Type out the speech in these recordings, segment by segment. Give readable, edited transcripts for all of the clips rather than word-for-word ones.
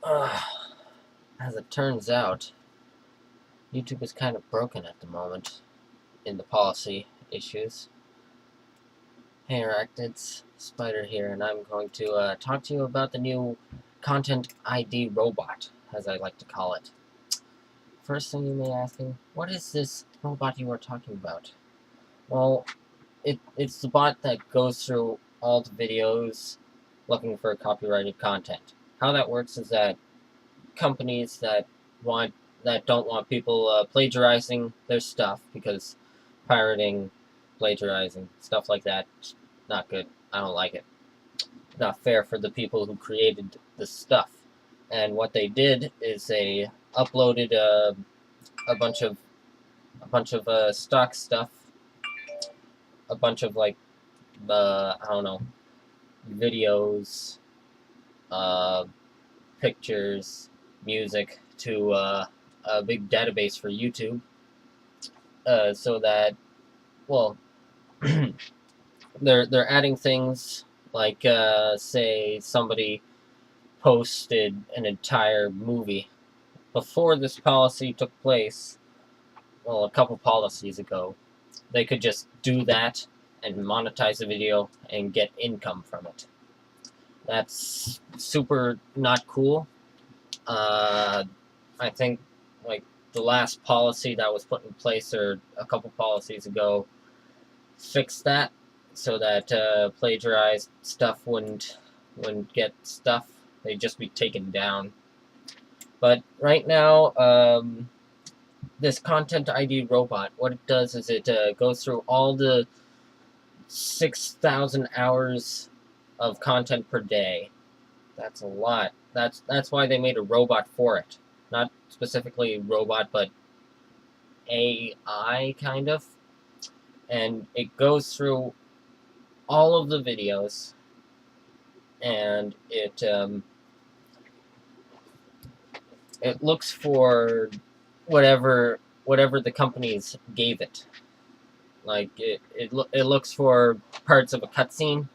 Uh, as it turns out, YouTube is kind of broken at the moment in the policy issues. Hey, Arachnids, Spider here, and I'm going to talk to you about the new Content ID robot, as I like to call it. First thing you may ask me, what is this robot you are talking about? Well, it's the bot that goes through all the videos looking for copyrighted content. How that works is that companies want that don't want people plagiarizing their stuff, because pirating, plagiarizing, stuff like that, not good. I don't like it. Not fair for the people who created the stuff. And what they did is they uploaded a bunch of stock stuff, a bunch of I don't know, videos, uh, pictures, music to a big database for YouTube, so that, well, they're adding things like, say somebody posted an entire movie before this policy took place. Well, a couple policies ago, they could just do that and monetize the video and get income from it. That's super not cool. Uh, I think like the last policy that was put in place, or a couple policies ago, fixed that so that plagiarized stuff wouldn't get stuff. They'd just be taken down. But right now, this Content ID robot, what it does is it goes through all the 6,000 hours of content per day. That's a lot. That's why they made a robot for it. Not specifically robot, but AI kind of. And it goes through all of the videos, and it looks for whatever the companies gave it. Like it looks for parts of a cutscene,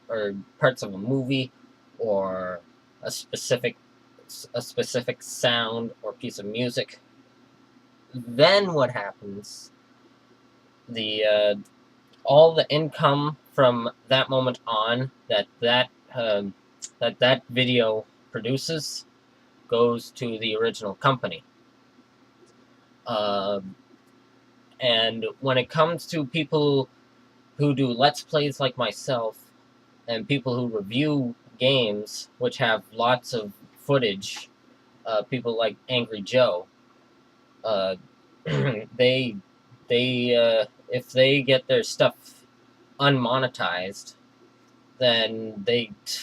or parts of a movie, or a specific sound or piece of music. Then what happens? The all the income from that moment on that video produces goes to the original company. Uh, and when it comes to people who do let's plays like myself, and people who review games which have lots of footage, people like Angry Joe, uh, they if they get their stuff unmonetized, then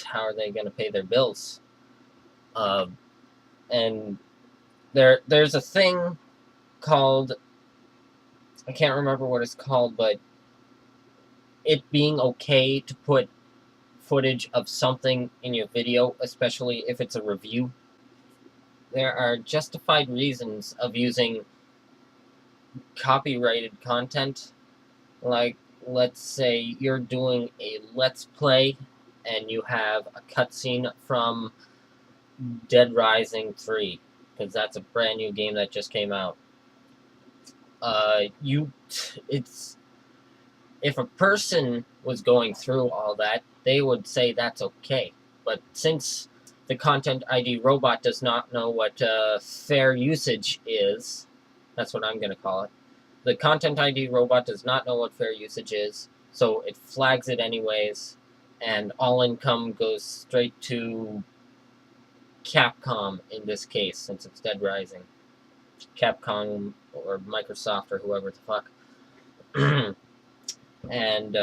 how are they going to pay their bills? Uh, and there's a thing called, I can't remember what it's called, but it being okay to put footage of something in your video, especially if it's a review. There are justified reasons of using copyrighted content. Like, let's say you're doing a let's play and you have a cutscene from Dead Rising 3, because that's a brand new game that just came out. It's if a person was going through all that, they would say that's okay. But since the Content ID robot does not know what fair usage is, that's what I'm going to call it. The Content ID robot does not know what fair usage is, so it flags it anyways, and all income goes straight to Capcom in this case, since it's Dead Rising. Capcom or Microsoft or whoever the fuck. And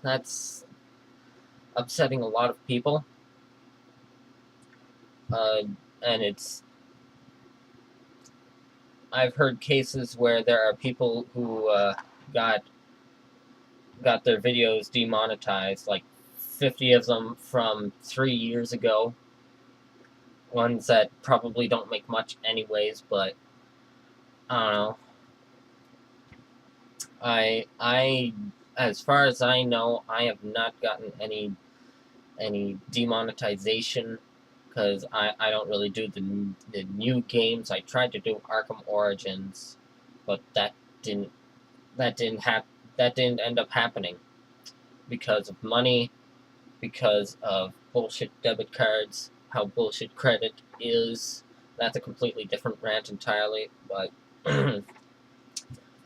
that's upsetting a lot of people. And I've heard cases where there are people who got their videos demonetized, like 50 of them from 3 years ago. Ones that probably don't make much anyways, but I don't know. I as far as I know, I have not gotten any demonetization because I don't really do the new games. I tried to do Arkham Origins, but that didn't that didn't end up happening because of money, because of bullshit debit cards, how bullshit credit is. That's a completely different rant entirely, but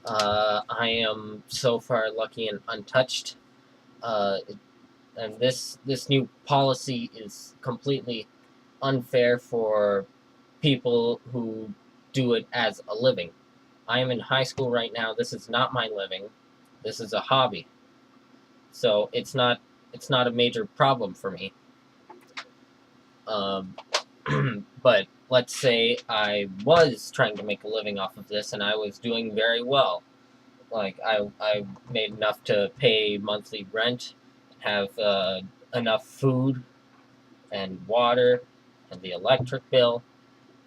I am so far lucky and untouched. Uh, and this new policy is completely unfair for people who do it as a living. I am in high school right now. This is not my living. This is a hobby. So it's not a major problem for me. Um, but let's say I was trying to make a living off of this and I was doing very well. Like I made enough to pay monthly rent, have enough food and water and the electric bill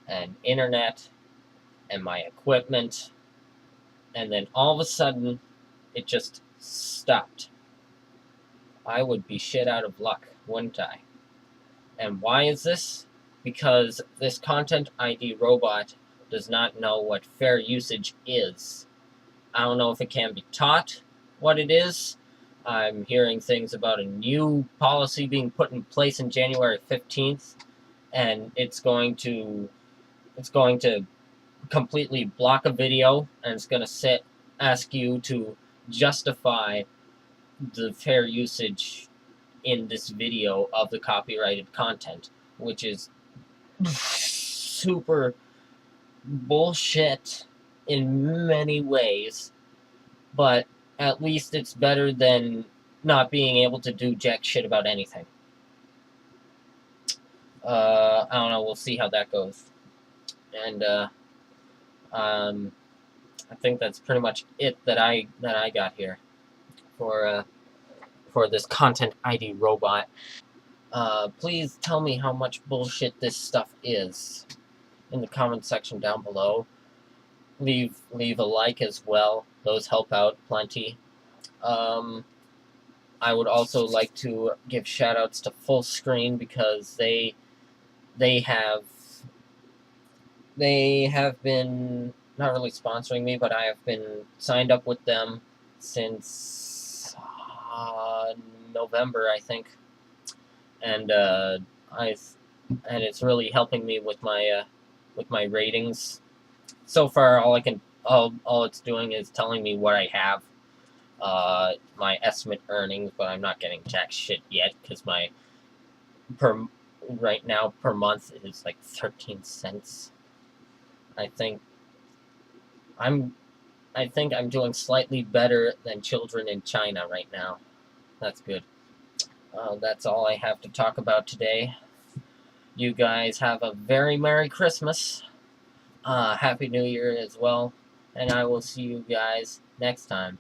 and internet and my equipment, and then all of a sudden it just stopped. I would be shit out of luck, wouldn't I? And why is this? Because this content ID robot does not know what fair usage is. I don't know if it can be taught what it is. I'm hearing things about a new policy being put in place in January 15th, and it's going to completely block a video, and it's going to ask you to justify the fair usage in this video of the copyrighted content, which is super bullshit in many ways, but at least it's better than not being able to do jack shit about anything. I don't know, we'll see how that goes. And I think that's pretty much it that I got here for this content ID robot. Please tell me how much bullshit this stuff is in the comment section down below. Leave a like as well. Those help out plenty. I would also like to give shoutouts to Full Screen because they have been not really sponsoring me, but I have been signed up with them since November, I think, and it's really helping me with my ratings. So far, all it's doing is telling me what I have, my estimate earnings, but I'm not getting jack shit yet because my right now per month is like 13 cents. I think I'm doing slightly better than children in China right now. That's good. That's all I have to talk about today. You guys have a very Merry Christmas. Happy New Year as well. And I will see you guys next time.